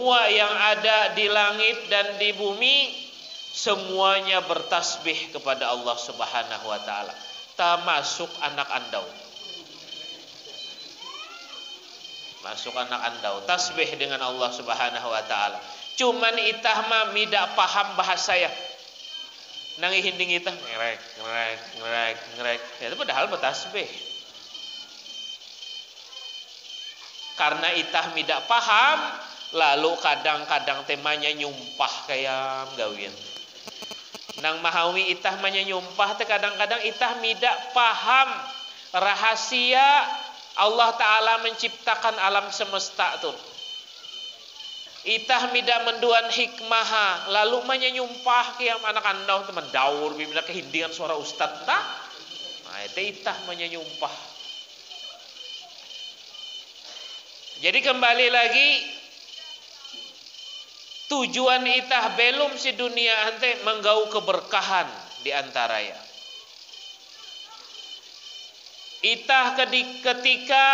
semua yang ada di langit dan di bumi semuanya bertasbih kepada Allah Subhanahu wa taala, termasuk anak andau. Masuk anak andau tasbih dengan Allah Subhanahu wa taala. Cuman itah mah tidak paham bahasa ya. Nang hinding itah ngerek. Itu padahal bertasbih. Karena itah tidak paham, lalu kadang-kadang temanya nyumpah kayak gawin. Nang mahawi itah manya nyumpah teh kadang-kadang itah tidak paham rahasia Allah Ta'ala menciptakan alam semesta tuh. Itah mida menduan hikmah lalu menyumpah kiam anak andau teman daur bibina kehindingan suara ustad tak. Nah itu itah menyumpah. Jadi kembali lagi tujuan itah belum si dunia ante menggau keberkahan di antaranya. Itah ketika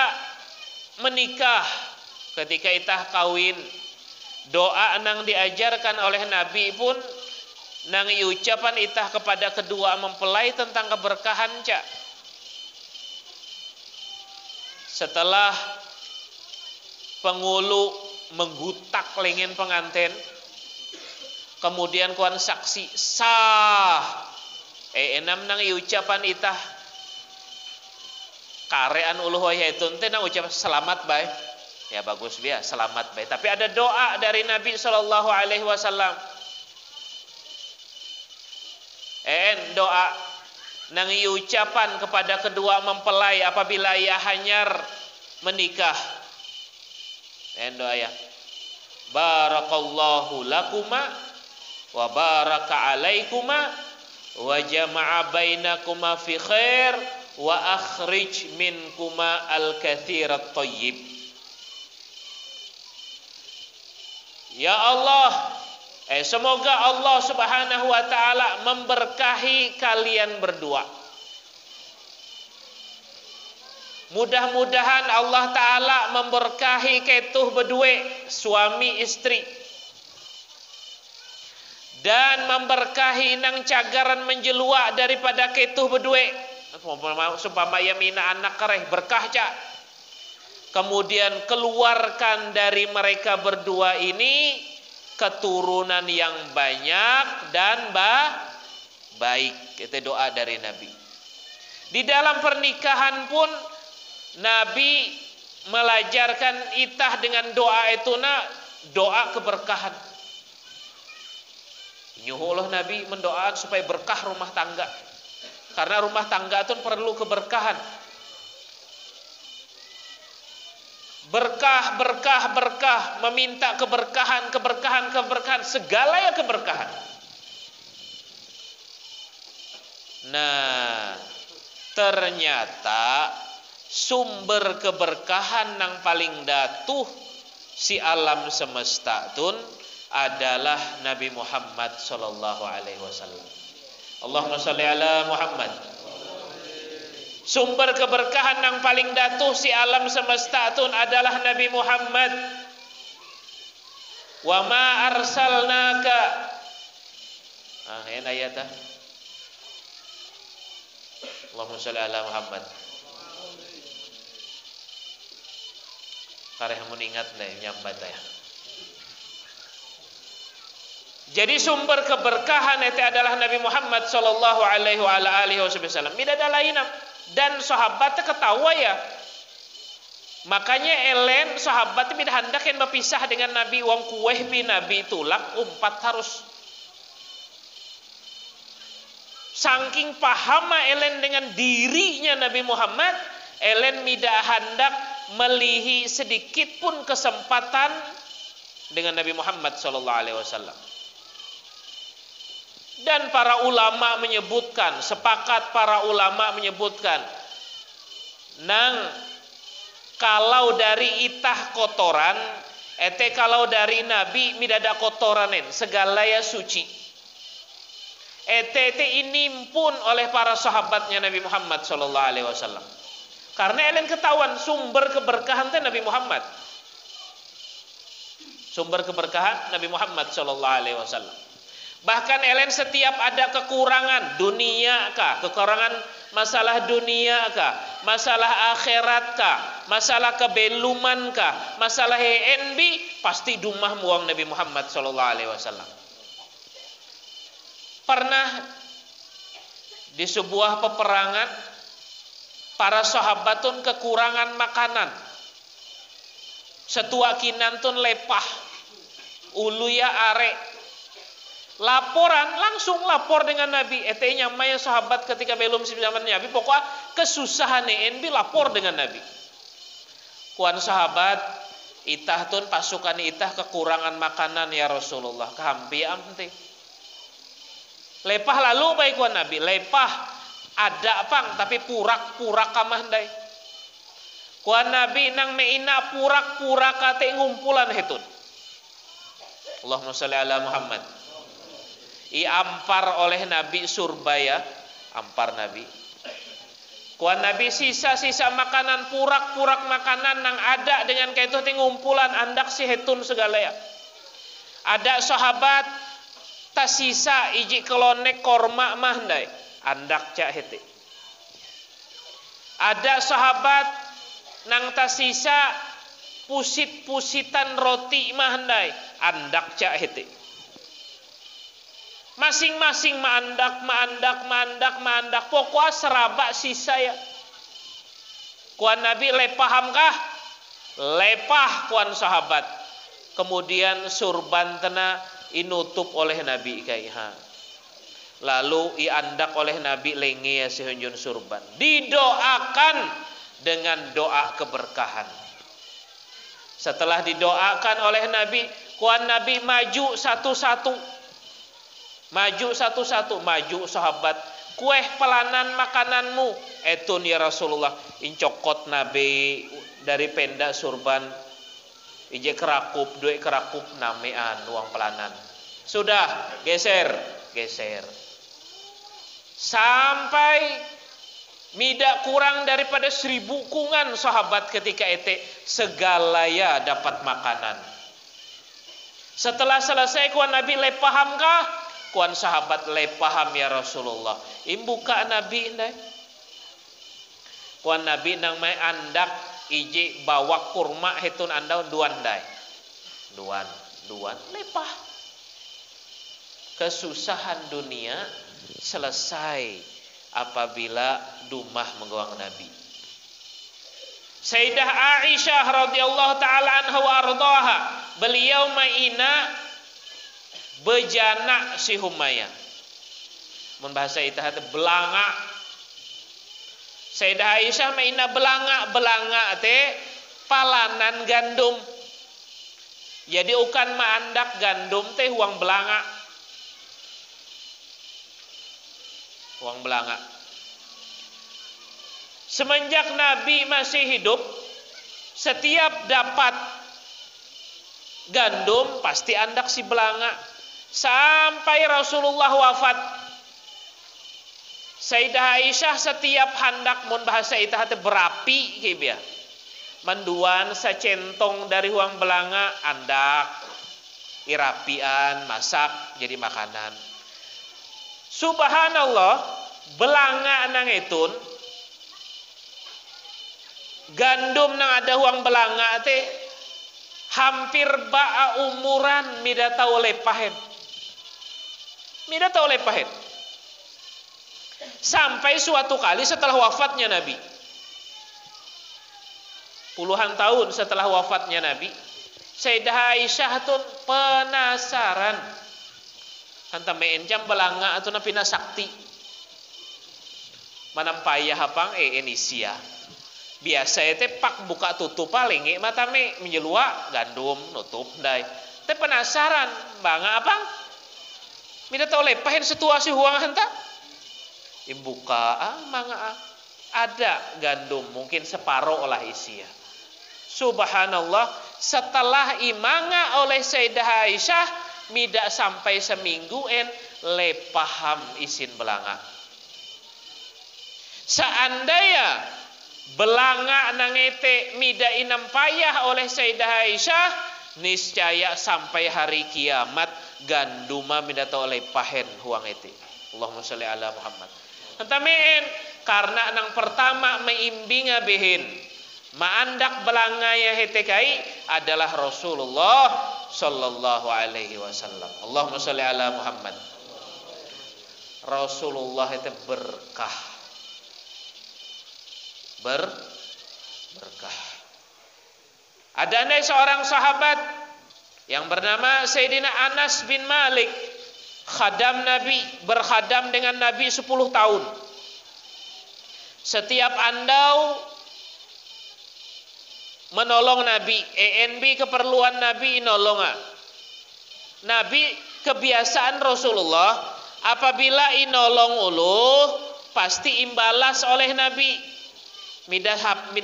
menikah, ketika itah kawin, doa nang diajarkan oleh Nabi pun nang ucapan itah kepada kedua mempelai tentang keberkahan cak. Setelah pengulu menggutak lengan pengantin, kemudian kuan saksi sah. Enam nang ucapan itah karean uluh yaitun teh nang ucap selamat bae. Ya bagus dia selamat bae. Tapi ada doa dari Nabi sallallahu alaihi wasallam. Doa nang ucapan kepada kedua mempelai apabila ia hanyar menikah. Doa ya. Barakallahu lakuma wa baraka alaikuma wa jama'a bainakuma fi khair wa akhrij minkuma al-katsirat thayyib. Ya Allah, semoga Allah Subhanahu wa taala memberkahi kalian berdua. Mudah-mudahan Allah taala memberkahi ketuh berdua suami istri. Dan memberkahi nang cagaran menjelua daripada ketuh berdua. Sumpamaya mina anak kereh berkah cak. Kemudian keluarkan dari mereka berdua ini keturunan yang banyak dan baik. Itu doa dari Nabi. Di dalam pernikahan pun Nabi melajarkan itah dengan doa itu doa keberkahan. Nyuhullah Nabi mendoakan supaya berkah rumah tangga. Karena rumah tangga itu perlu keberkahan. Berkah, meminta keberkahan, segala ya keberkahan. Nah, ternyata sumber keberkahan yang paling datuh si alam semesta tun adalah Nabi Muhammad sallallahu alaihi wasallam. Allahumma shalli ala Muhammad. Sumber keberkahan yang paling datuh si alam semesta tun adalah Nabi Muhammad. Wa ma arsalnaka. Ini ayatnya. Allahumma shalli ala Muhammad. Kareh mun ingat deh nyambat ya. Jadi sumber keberkahan itu adalah Nabi Muhammad sallallahu alaihi wasallam. Tidak ada lain. Dan sahabatnya ketawa ya. Makanya elen sahabat tidak hendak yang berpisah dengan Nabi wong kueh bi Nabi tulak umpat harus. Saking paham elen dengan dirinya Nabi Muhammad, elen tidak hendak melihi sedikit pun kesempatan dengan Nabi Muhammad sallallahu alaihi wasallam. Dan para ulama menyebutkan, sepakat para ulama menyebutkan, kalau dari itah kotoran, kalau dari Nabi midada kotoranen, segala ya suci. Ini pun oleh para sahabatnya Nabi Muhammad sallallahu alaihi wasallam. Karena elen ketahuan sumber keberkahan Nabi Muhammad. Sumber keberkahan Nabi Muhammad sallallahu alaihi wasallam. Bahkan elen setiap ada kekurangan dunia kah, kekurangan masalah dunia kah, masalah akhirat kah, masalah kebeluman kah, masalah HNB, pasti dumah muang Nabi Muhammad sallallahu alaihi wasallam. Pernah di sebuah peperangan para sahabatun kekurangan makanan. Setua kinantun lepah, uluya are. Laporan, langsung lapor dengan Nabi. Etenya maya sahabat ketika belum zaman Nabi, pokoknya kesusahan NB lapor dengan Nabi. Kuan sahabat, itah tun pasukan itah kekurangan makanan ya Rasulullah. Kehampi amte. Lepah lalu baik kuan Nabi. Lepah ada pang tapi purak-purak kamandai. Kuan Nabi nang meina purak-purak kate ngumpulan hetun. Allahumma sholli ala Muhammad. Ampar oleh Nabi Surbaya, ampar Nabi. Kuan Nabi sisa-sisa makanan purak-purak makanan nang ada dengan kaitu ngumpulan andak si hetun segala ya. Ada sahabat tasisa iji kelonek korma mahdai andak cak hete. Ada sahabat nang tasisa pusit-pusitan roti mahandai andak cak hete. Masing-masing maandak pokoknya serabak sisa ya. Kuan Nabi lepaham kah? Lepah kuan sahabat. Kemudian surban tena inutup oleh Nabi kaiha. Lalu iandak oleh Nabi lenge ya sihunjun surban. Didoakan dengan doa keberkahan. Setelah didoakan oleh Nabi, kuan Nabi maju satu-satu. Maju sahabat. Kueh pelanan makananmu. Etun ya Rasulullah. Incokot Nabi dari penda surban. Ije kerakup, duit kerakup namean uang pelanan. Sudah, geser. Sampai mida kurang daripada 1000 kungan sahabat ketika ete segalaya dapat makanan. Setelah selesai kuan Nabi lepaham kah? Kuan sahabat lepaham ya Rasulullah. Imbuka Nabi indai. Kuan Nabi nang mai andak ije bawa kurma hetun andau duan dai. Duan lepah. Kesusahan dunia selesai apabila dumah menggawang Nabi. Sayyidah Aisyah radhiyallahu taala anha wa ardhaha, beliau maina bejana si Humayah. Mun bahasa itah teh belanga. Sayyidah Aisyah maina belanga teh palanan gandum. Jadi ukan maandak gandum teh uang belanga. Uang belanga. Semenjak Nabi masih hidup, setiap dapat gandum pasti andak si belanga. Sampai Rasulullah wafat, Sayyidah Aisyah setiap handak mun bahasa itah teh berapi kibia. Manduan sacentong dari uang belanga andak irapian masak jadi makanan. Subhanallah, belanga nang etun gandum nang ada uang belanga teh hampir ba'a umuran mida tahu lepahen. Mida tahu lepahen. Sampai suatu kali setelah wafatnya Nabi, puluhan tahun setelah wafatnya Nabi, Sayyidah Aisyah tun penasaran anta meencam belanga atau napina sakti manampayah hapang enisia biasa teh pak buka tutup paling mata me menjelua gandum nutup dai teh penasaran banga apang mida tau lepahin situasi huang hanta imbuka manga ada gandum mungkin separuh olah isia. Subhanallah, setelah imanga oleh Sayyidah Aisyah mida sampai seminggu lepaham isin belanga. Seandainya belanga nangete mida inam payah oleh Sayyidah Aisyah, niscaya sampai hari kiamat ganduma minata oleh pahen huang eti. Allahumma sholli ala Muhammad. Antamen karena nang pertama meimbinga behin maandak belangaya hetekai adalah Rasulullah sallallahu alaihi wasallam. Allahumma sholli ala Muhammad. Rasulullah itu berkah. Berkah. Ada seorang sahabat yang bernama Sayyidina Anas bin Malik, khadam Nabi, berkhadam dengan Nabi 10 tahun. Setiap andau menolong Nabi, ENB keperluan Nabi inolonga. Nabi kebiasaan Rasulullah apabila inolong uluh pasti imbalas oleh Nabi. Mida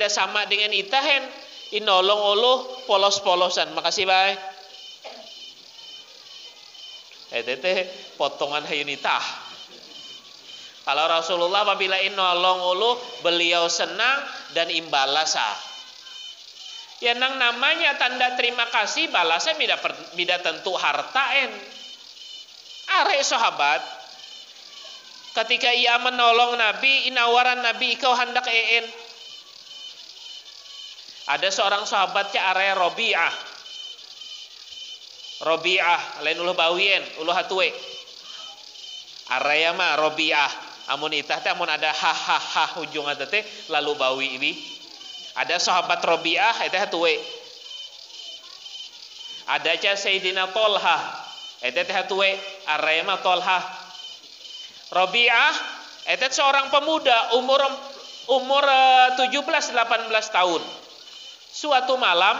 sama dengan itahen inolong uluh polos-polosan. Makasih baik. Tete potongan hayunitah. Kalau Rasulullah apabila inolong uluh beliau senang dan imbalasa. Ya nang namanya tanda terima kasih balasnya mida tentu hartain. Are sahabat ketika ia menolong Nabi, inawaran Nabi ikau hendak een. Ada seorang sahabatnya are Robi'ah. Robi'ah lain uluh bawien, uluh hatue. Area mah Robi'ah. Amun itah teh amun ada ha ujung teh lalu bawi ibi. Ada sahabat Robi'ah eta hatue. Ada ca Sayyidina Tolha. Eta teh hatue area mah Tolha. Robi'ah eta seorang pemuda umur 17-18 tahun. Suatu malam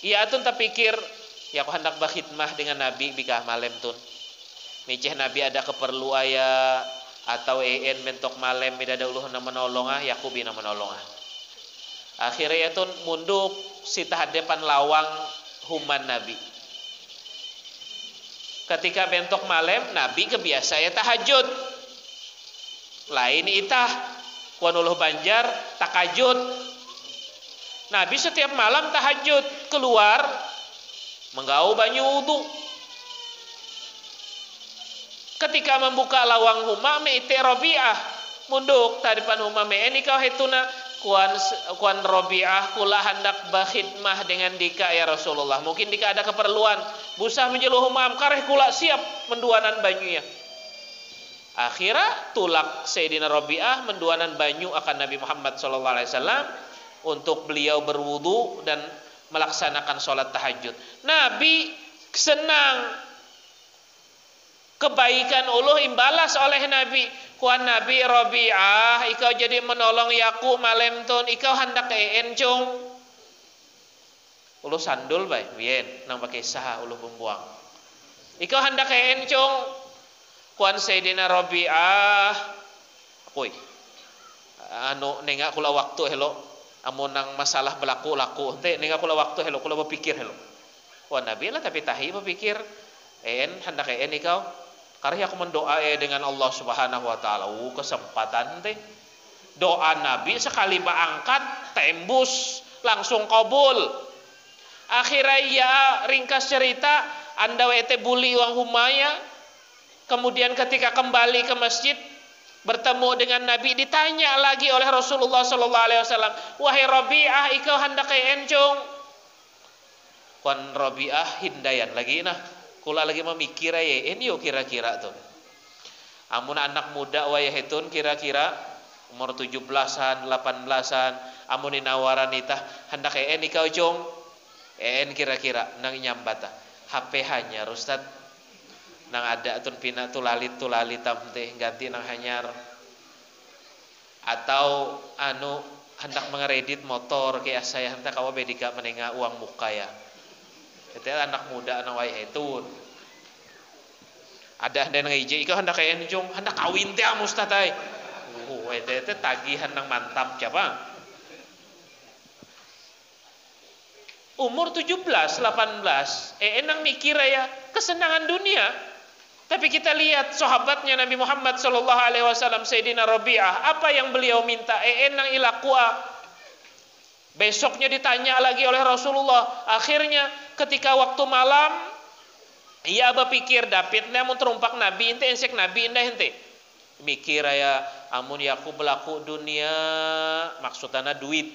ia tun terpikir ya aku hendak berkhidmah dengan Nabi bikah malam tun. Miceh Nabi ada keperlu aya atau en bentok malam midada uluh na menolongah yaku bina menolongah. Akhirnya tun munduk sita hadepan lawang human Nabi. Ketika bentok malam Nabi kebiasa ya tahajud. Lain itah kuan uluh Banjar takajud. Nabi setiap malam tahajud keluar menggau banyu wudu. Ketika membuka lawang huma meite Robi'ah munduk tadipan huma ini kau hetuna kuan Robi'ah kula hendak berkhidmah dengan dika ya Rasulullah. Mungkin dika ada keperluan busah menjeluh huma kareh kula siap menduanan banyunya. Akhirnya tulak Sayyidina Robi'ah menduanan banyu akan Nabi Muhammad sallallahu alaihi wasallam untuk beliau berwudu dan melaksanakan sholat tahajud. Nabi senang kebaikan uluh imbalas oleh Nabi. Kuan Nabi Robi'ah ikau jadi menolong yaku malam tun ikau hendak encung. Uluh sandul bae bien nang pakai saha uluh pembuang. Ikau hendak encung. Kuan Sayyidina Robi'ah kuy. Anu nengak kula waktu hello. Amun nang masalah berlaku teh ninggal kula waktu hello kula berpikir hello. Wah Nabi lah tapi tahi berpikir hendak ikau karena aku mendoa dengan Allah Subhanahu wa taala. Kesempatan teh doa Nabi sekali baangkat tembus langsung kabul. Akhirnya ya ringkas cerita anda wete buli uang humaya. Kemudian ketika kembali ke masjid bertemu dengan Nabi ditanya lagi oleh Rasulullah sallallahu alaihi wasallam, "Wahai Rabi'ah, ikau hendak encung?" Kuan Rabi'ah hindayan lagi nah. Kula lagi memikir ini yo kira-kira tuh. Amun anak muda wayah hetun kira-kira umur 17-an, 18-an, amun dinawaran itah hendak ikau cung. Kira-kira nang nyambata. HP hanyar Ustaz. Nang ada tun pina tulalit teh ganti nang hanyar atau anu hendak mengeredit motor kayak saya hendak kawa bedika menengah uang muka ya itu anak muda anu wayah itu ada dan ngije ikau hendak kayak njung hendak kawin teh Ustaz teh itu tagihan nang mantap siapa umur 17 18 enang mikir ya kesenangan dunia. Tapi kita lihat sahabatnya Nabi Muhammad sallallahu alaihi wasallam Sayyidina Rabi'ah, apa yang beliau minta? Enang ilaqwa. Besoknya ditanya lagi oleh Rasulullah. Akhirnya ketika waktu malam, ia berpikir David namun terumpak Nabi ente ensek Nabi indah ente. Mikir aya amun yaku belaku dunia maksudana duit,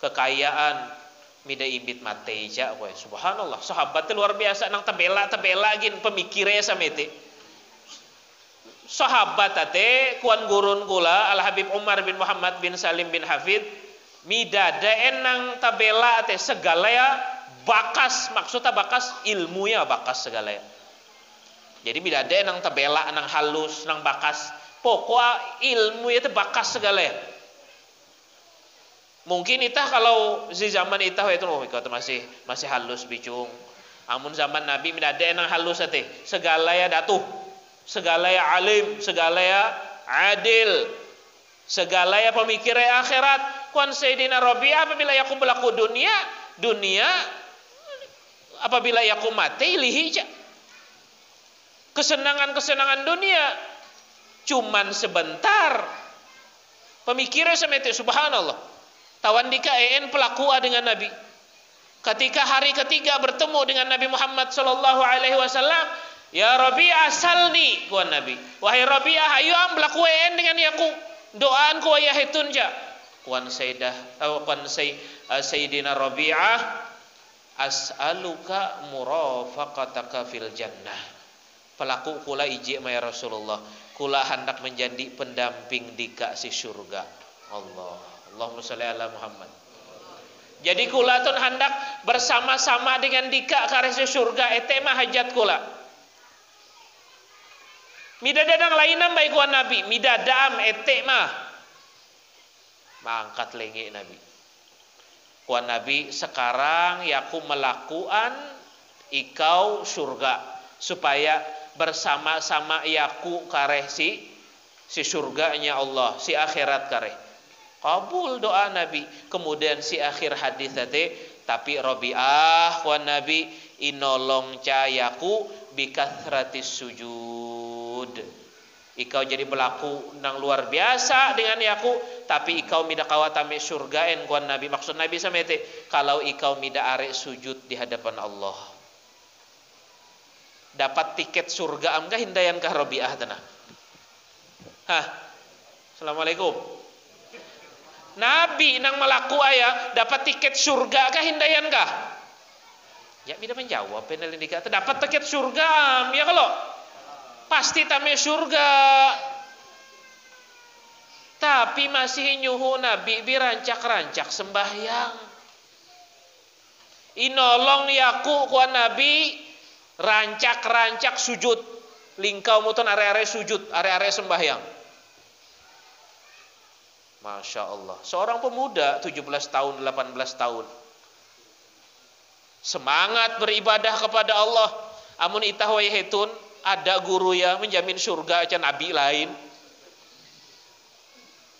kekayaan, mida imbit mate ja we. Subhanallah, sahabat luar biasa nang tebela gin pemikirnya samete. Sahabat ate kuan gurun kula Al Habib Umar bin Muhammad bin Salim bin Hafid midada enang tabela ate segala ya bakas, maksudnya bakas ilmunya bakas segala ya. Jadi midada enang tabela enang halus nang bakas pokok ilmu itu bakas segala ya. Mungkin itah kalau di zaman itah itu masih halus bicung. Amun zaman Nabi midada enang halus ate segala ya datuh, segala ya alim, segala ya adil, segala ya pemikir ya akhirat. Kuan Sayyidina Rabi'ah apabila yakum berlaku dunia apabila yakum mati lihija. Kesenangan dunia cuman sebentar. Pemikirnya semete subhanallah. Tawan dika pelakua dengan Nabi. Ketika hari ketiga bertemu dengan Nabi Muhammad sallallahu alaihi wasallam, ya Rabi'ah salni kuan Nabi. Wahai Rabi'ah ayo am berlaku dengan yaku. Doaan ku ayah hitunja. Kuan Sayyidina Rabi'ah as'aluka murafaqataka fil jannah. Pelaku kula iji ya Rasulullah. Kula hendak menjadi pendamping di si surga. Allahumma sholli ala Muhammad. Jadi kula tun hendak bersama-sama dengan dika ka surga ete mah hajat kula. Midadadang lainam baik kuan Nabi, midadaam ete mah. Mangkat lenge Nabi. Kuan Nabi sekarang yaku melakukan ikau surga supaya bersama-sama yaku kareh si surganya Allah, si akhirat kareh. Kabul doa Nabi. Kemudian si akhir hadis tadi, tapi Rabi'ah kuan Nabi inolong cayaku bikathratis sujud. Ikau jadi berlaku nang luar biasa dengan yaku, tapi ikau mida kawatame surgaen kuan Nabi. Maksud Nabi samete kalau ikau mida arek sujud di hadapan Allah. Dapat tiket surga amkah hindayan kah Rabi'ah tanah? Hah. Assalamualaikum. Nabi nang melaku aya dapat tiket surga kah hindayan kah? Ya mida menjawab penel indikator dapat tiket surga ya kalau pasti tame surga. Tapi masih nyuhu Nabi birancak-rancak sembahyang. Inolong yaku kuan Nabi rancak-rancak sujud. Lingkau muton are-are sujud, are-are sembahyang. Masya Allah. Seorang pemuda 17 tahun, 18 tahun. Semangat beribadah kepada Allah. Amun itah wayhetun ada guru ya menjamin surga aja nabi lain.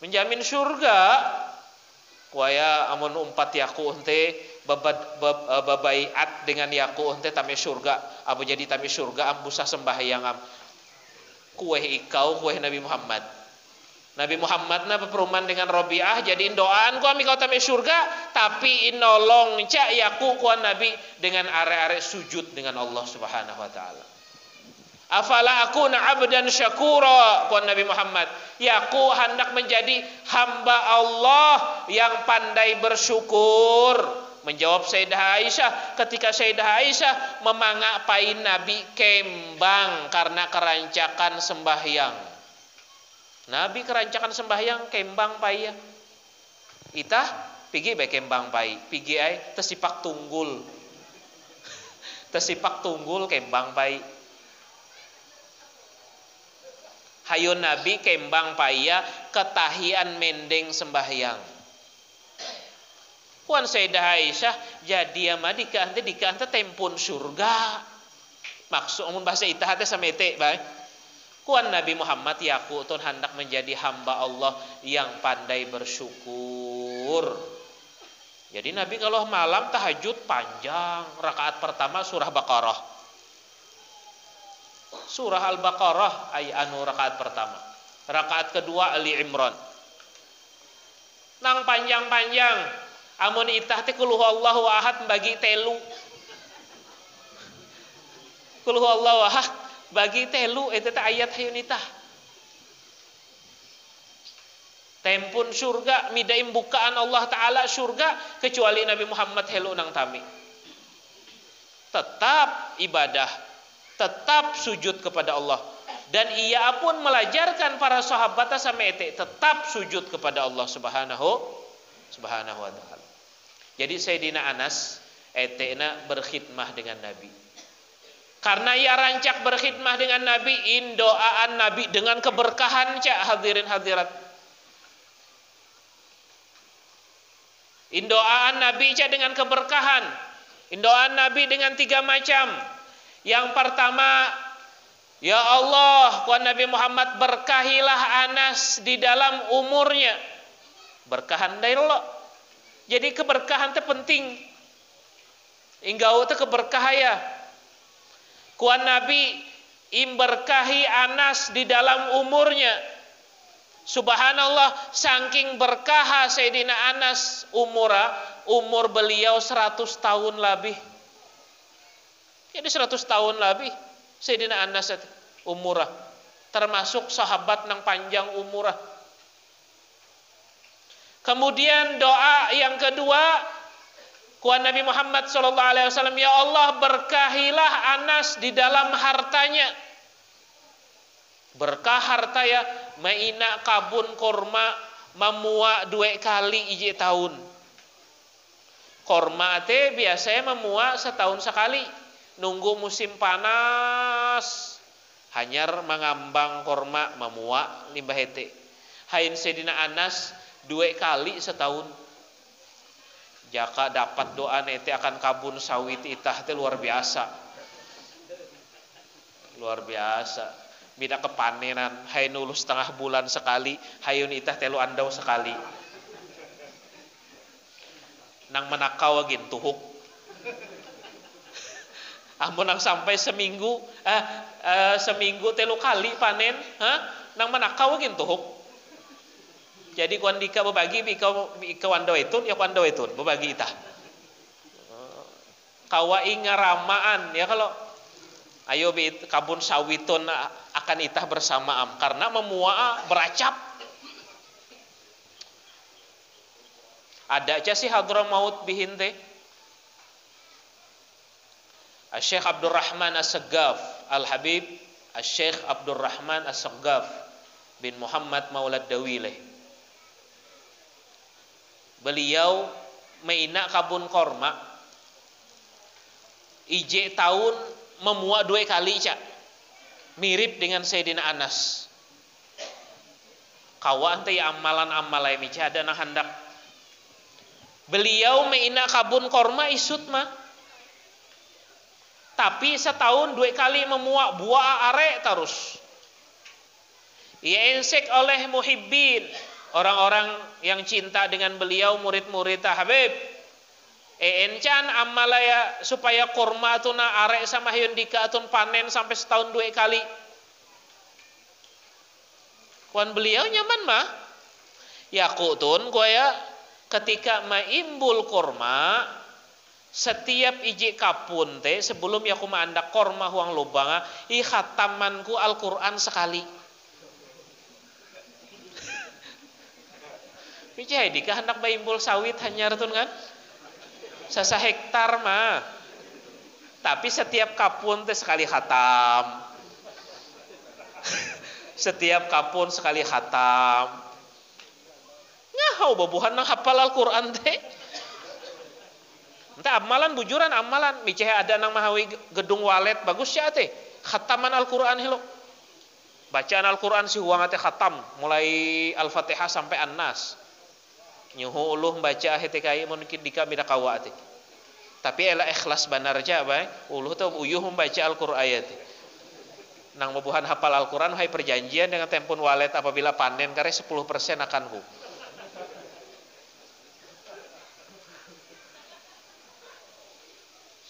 Menjamin surga. Kuaya amun umpat yaku ente babaiat dengan yaku ente tame surga. Abu jadi tame surga ambusah sembahyang am. Kueh ikau kueh Nabi Muhammad. Nabi Muhammad na peruman dengan Rabi'ah jadiin doaan ku ami kau tame surga tapi inolong cak yaku kuan Nabi dengan are-are sujud dengan Allah Subhanahu wa taala. Afala akuna abdan syakura kuan Nabi Muhammad. Yaku hendak menjadi hamba Allah yang pandai bersyukur. Menjawab Sayyidah Aisyah ketika Sayyidah Aisyah memangapain Nabi kembang karena kerancakan sembahyang. Nabi kerancakan sembahyang kembang pai ya. Itah pigi bae kembang pai, pigi ai tesipak tunggul. Tesipak tunggul kembang pai. Hayo Nabi kembang pai ya ketahian mendeng sembahyang. Puan Sayyidah Aisyah jadi ama dika ante tempun surga. Maksud mun bahasa itah teh samete bae. Kuan Nabi Muhammad yaku tun hendak menjadi hamba Allah yang pandai bersyukur. Jadi Nabi kalau malam tahajud panjang, rakaat pertama surah Baqarah. Surah Al-Baqarah ayat rakaat pertama. Rakaat kedua Ali Imran. Nang panjang-panjang Amun itah teh qul huwallahu ahad bagi telu. Qul huwallahu ahad bagi telu eta teh ayat hayun itah. Tempun surga midaim bukaan Allah Ta'ala surga kecuali Nabi Muhammad helu nang tami. Tetap ibadah, tetap sujud kepada Allah. Dan ia pun melajarkan para sahabat sampai ete tetap sujud kepada Allah Subhanahu wa Ta'ala. Jadi Sayyidina Anas etena berkhidmah dengan Nabi. Karena ia rancak berkhidmah dengan Nabi, indoaan Nabi dengan keberkahan cak hadirin hadirat. Indoaan Nabi dengan keberkahan. Indoaan Nabi dengan 3 macam. Yang pertama, ya Allah, kuan Nabi Muhammad berkahilah Anas di dalam umurnya. Berkahan dari Allah. Jadi keberkahan itu penting. Inggau itu keberkahaya. Kuan Nabi imberkahi Anas di dalam umurnya. Subhanallah, saking berkah Sayyidina Anas umur beliau 100 tahun lebih. Jadi 100 tahun lebih Sayyidina Anas umurah. Termasuk sahabat nang panjang umurah. Kemudian doa yang kedua, kuan Nabi Muhammad SAW, ya Allah berkahilah Anas di dalam hartanya. Berkah harta ya, maina kabun korma memua 2 kali ije tahun. Korma teh biasanya memua setahun sekali. Nunggu musim panas, hanyar mengambang korma memua limbah hete. Hain Sayyidina Anas 2 kali setahun. Jaka dapat doa nete akan kabun sawit itah teh luar biasa. Luar biasa. Bida kepanenan, hai nulu setengah bulan sekali, hayun itah telu andau sekali. Nang menakau gin tuhuk. Amun nang sampai seminggu telu kali panen, nang menakau gin tuhuk. Jadi kuan dika berbagi bika wando itu, ya wando itu berbagi itah. Kawa ingaramaan ya kalau ayo kabun sawitun akan itah bersamaan karena memua beracap. Ada aja sih Hadramaut bihin teh. Syekh Abdurrahman As-Saggaf Al-Habib Syekh Abdurrahman As-Saggaf bin Muhammad Maulad Dawileh. Beliau maina kabun korma ije tahun memua 2 kali cak. Mirip dengan Sayyidina Anas. Kawan teh amalan-amalai mica ada nah hendak. Beliau meina kabun korma isut mah. Tapi setahun 2 kali memua buah are terus. Ia ensek oleh muhibbin, orang-orang yang cinta dengan beliau, murid-murid Habib. Encan amalaya supaya kurma tuna arek sama hyun dika atun panen sampai setahun 2 kali. Kuan beliau nyaman mah. Ya kutun ya ketika maimbul kurma setiap iji kapun teh sebelum ya kuma andak kurma huang lubanga i khatamanku Al-Qur'an sekali. Mijai dika hendak maimbul sawit hanyar tun kan? Sasa hektar mah. Tapi setiap kapun teh sekali khatam. Setiap kapun sekali khatam. Ngahau babuhan nang hafal Al-Qur'an teh. Entah amalan bujuran amalan. Miceh ada nang mahawi gedung walet bagus ya teh. Khataman Al-Qur'an helo. Bacaan Al-Qur'an si huang teh khatam mulai Al-Fatihah sampai An-Nas. Nyuhu uluh baca hete kai mungkin dika mida kawa teh. Tapi ela ikhlas benar aja bae. Uluh teh uyuh membaca Al-Qur'an ayat. Nang mabuhan hafal Al-Qur'an hai perjanjian dengan tempun walet apabila panen kare 10% akan hu.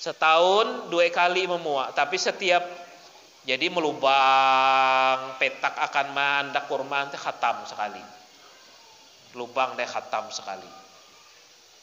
Setahun 2 kali memuak, tapi setiap jadi melubang petak akan mandak kurma teh khatam sekali. Lubang deh khatam sekali.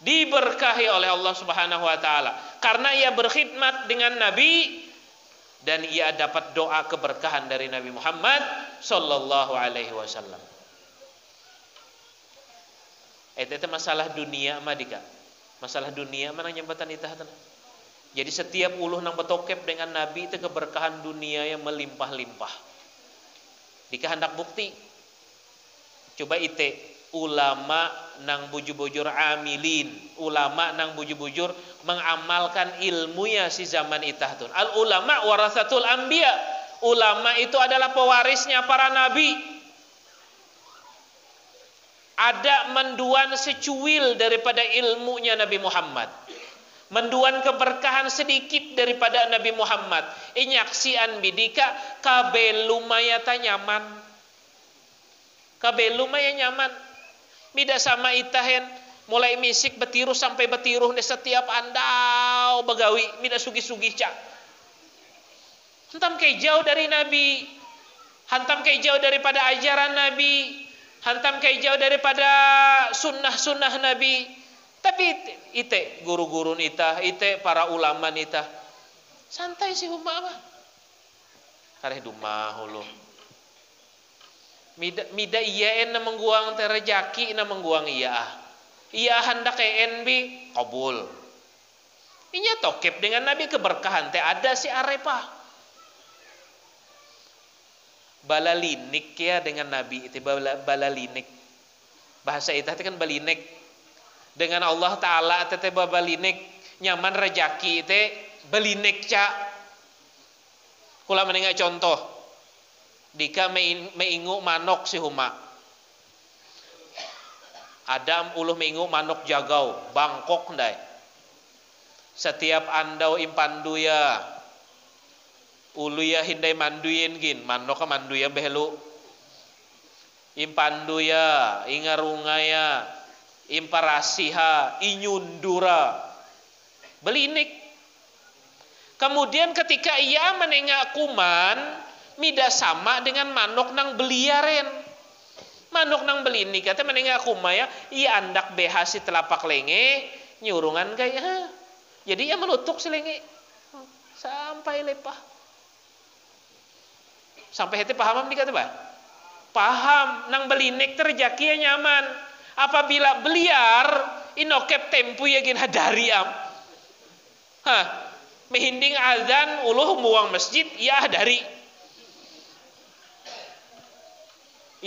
diberkahi oleh Allah Subhanahu wa taala karena ia berkhidmat dengan Nabi dan ia dapat doa keberkahan dari Nabi Muhammad sallallahu alaihi wasallam. Itu masalah dunia mah dika. Masalah dunia mana nyambatan itah teh. Jadi setiap uluh nang betokep dengan Nabi itu keberkahan dunia yang melimpah-limpah. Dika hendak bukti. Coba ite ulama nang bujur-bujur amilin, ulama nang bujur-bujur mengamalkan ilmunya si zaman itah tun. Al ulama warasatul anbiya. Ulama itu adalah pewarisnya para nabi. Ada menduan secuil daripada ilmunya Nabi Muhammad. Menduan keberkahan sedikit daripada Nabi Muhammad. Inyaksian bidika kabelumayata nyaman. Kabelumaya nyaman. Mida sama itahen mulai misik betiruh sampai betiruh di setiap andau begawi mida sugih-sugih cak. Hantam kejauh dari Nabi. Hantam kejauh daripada ajaran Nabi. Hantam kayak jauh daripada sunnah-sunnah Nabi. Tapi ite guru-guru nita, ite para ulama nita, santai sih huma mah. Kareh dumah hulu. Mida iya en na mengguang terejaki na mengguang iya. Iya hendak en bi kabul. Inya tokep dengan Nabi keberkahan teh ada si arepah. Balalinik ya dengan Nabi itu balalinik. Bahasa itu kan balinik. Dengan Allah Ta'ala itu balinik. Nyaman rejaki itu balinik cak. Kula mendengar contoh. Dika meingu manok si huma. Adam uluh meingu manok jagau. Bangkok ndai. Setiap andau impandu ya. Ulu ya hindai manduin gin, manok manduya behelu. Impanduya, ingarungaya, imparasiha, inyundura. Belinik. Kemudian ketika ia menengak kuman, mida sama dengan manok nang beliaren. Manok nang belinik kata menengak kumaya, ia andak behasi telapak lenge, nyurungan gaya. Jadi ia melutuk selenge sampai lepah. Sampai hati paham dikata bah? Paham nang belinik terjaki nyaman. Apabila beliar inokep tempu ya gin hadari am. Mehinding azan uluh muang masjid iya hadari.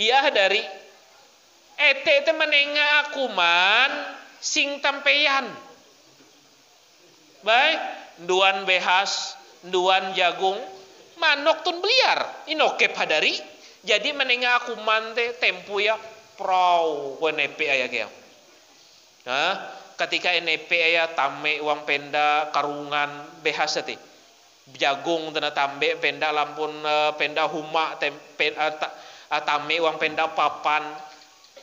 Iya hadari. Ete menenga akuman sing tampeyan. Baik, duan behas, duan jagung, manok tun beliar, inokep hadari. Jadi menenga aku mante tempu ya prau nepe aya kaya. Ketika nepe aya tame uang penda karungan behas teh. Jagung tena tambe penda lampun penda huma tame uang penda papan.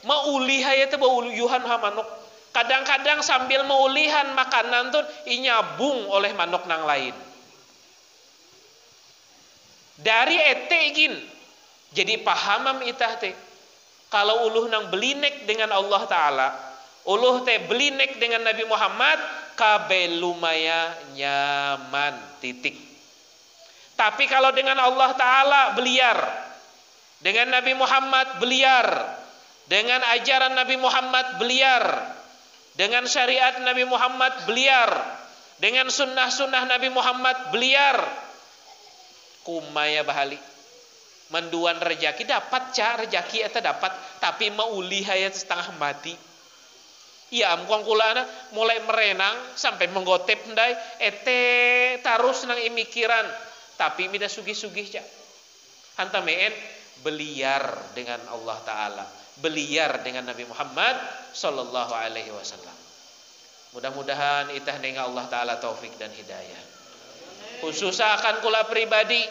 Maulih aya teh bauluyuhan ha manok. Kadang-kadang sambil maulihan makanan tun inyabung oleh manok nang lain. Dari etegin jadi pahamam itah teh kalau uluh nang belinek dengan Allah Ta'ala, uluh teh belinek dengan Nabi Muhammad, kabelumaya nyaman titik. Tapi kalau dengan Allah Ta'ala beliar, dengan Nabi Muhammad beliar, dengan ajaran Nabi Muhammad beliar, dengan syariat Nabi Muhammad beliar, dengan sunnah-sunnah Nabi Muhammad beliar, kumaya bahali menduan rejaki dapat ca rejaki eta dapat tapi maulih aya setengah mati. Iya amkuang kulana mulai merenang sampai menggotep ndai ete tarus nang imikiran tapi mida sugih-sugih ca. Hantameen beliar dengan Allah Ta'ala, beliar dengan Nabi Muhammad sallallahu alaihi wasallam. Mudah-mudahan itah nenga Allah Ta'ala taufik dan hidayah. Khususnya akan kula pribadi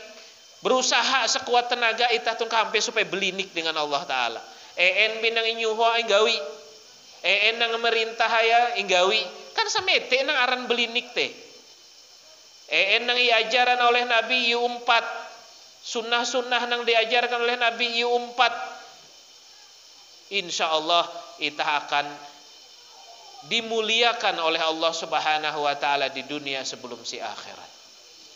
berusaha sekuat tenaga itah tung kampe supaya belinik dengan Allah Ta'ala. Binang inyuho inggawi. Nang merintah haya inggawi. Kan samete nang aran belinik teh. Nang iajaran oleh Nabi yu umpat. Sunnah-sunnah nang diajarkan oleh Nabi yu umpat. Insya Allah itah akan dimuliakan oleh Allah Subhanahu wa taala di dunia sebelum si akhirat.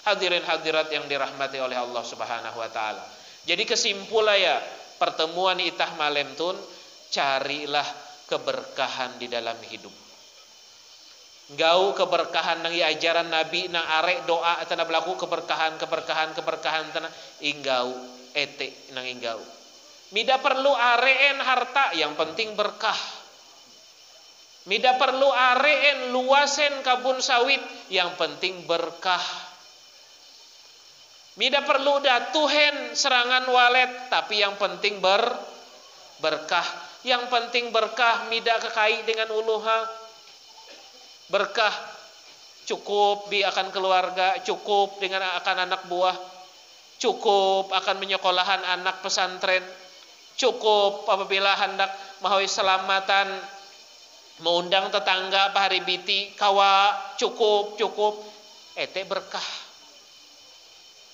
Hadirin hadirat yang dirahmati oleh Allah Subhanahu wa taala. Jadi kesimpulan ya, pertemuan itah malam tun, carilah keberkahan di dalam hidup. Gau keberkahan nang ajaran Nabi nang arek doa tanah berlaku keberkahan tanah inggau ete nang inggau. Mida perlu areen harta, yang penting berkah. Mida perlu areen luasen kabun sawit, yang penting berkah. Mida perlu datuhen serangan walet, tapi yang penting berkah. Yang penting berkah, mida kekai dengan uluha. Berkah cukup di akan keluarga, cukup dengan akan anak buah, cukup akan menyekolahan anak pesantren, cukup apabila hendak mahui selamatan mengundang tetangga pahari biti kawa, cukup ete berkah.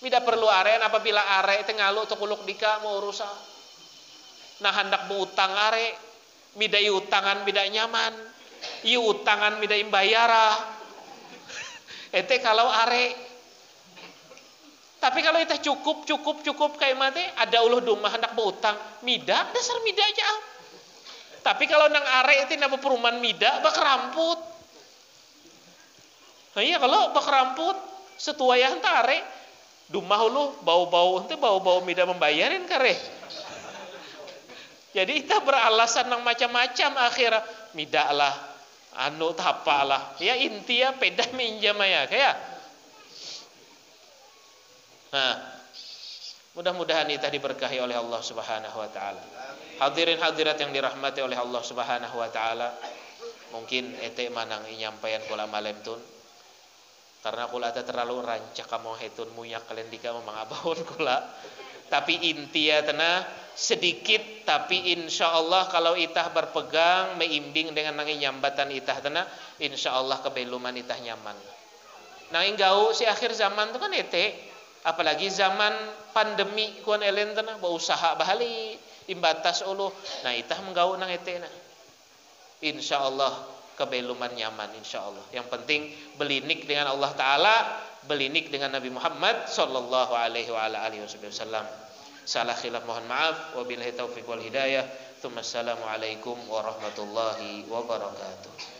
Mida perlu aren apabila are ete ngalu atau kuluk dika mau urusan. Nah hendak berutang are, mida utangan mida nyaman. Iu utangan mida imbayara. Ete kalau are. Tapi kalau itu cukup kayak mate ada uluh dumah hendak berutang, mida dasar mida aja. Tapi kalau nang are itu napa perumahan mida bak ramput. Nah iya kalau bak ramput setuaya henteu are dumah uluh bau-bau henteu bau-bau mida membayarin kare. Jadi kita beralasan nang macam-macam akhirnya mida lah anu tapa lah. Ya inti ya pedah minjam ya kayak. Nah, mudah-mudahan kita diberkahi oleh Allah Subhanahu wa taala. Hadirin hadirat yang dirahmati oleh Allah Subhanahu wa taala. Mungkin ete manang nyampaian kula malam tun. Karena kula ada terlalu rancak kamu hetun munyak kalian dika memang abahun kula. Tapi inti ya tenah sedikit, tapi insya Allah kalau itah berpegang meimbing dengan nanging nyambatan itah tenah, insya Allah kebeluman itah nyaman. Nanging gau si akhir zaman tu kan ete, apalagi zaman pandemi kuan elen tenah, berusaha bahali imbatas ulu. Nah itah menggau nang ete nah, insya Allah kebeluman nyaman insya Allah. Yang penting belinik dengan Allah Taala, belinik dengan Nabi Muhammad sallallahu alaihi wasallam. Salah khilaf mohon maaf. Wabillahi taufiq wal hidayah. Assalamualaikum warahmatullahi wabarakatuh.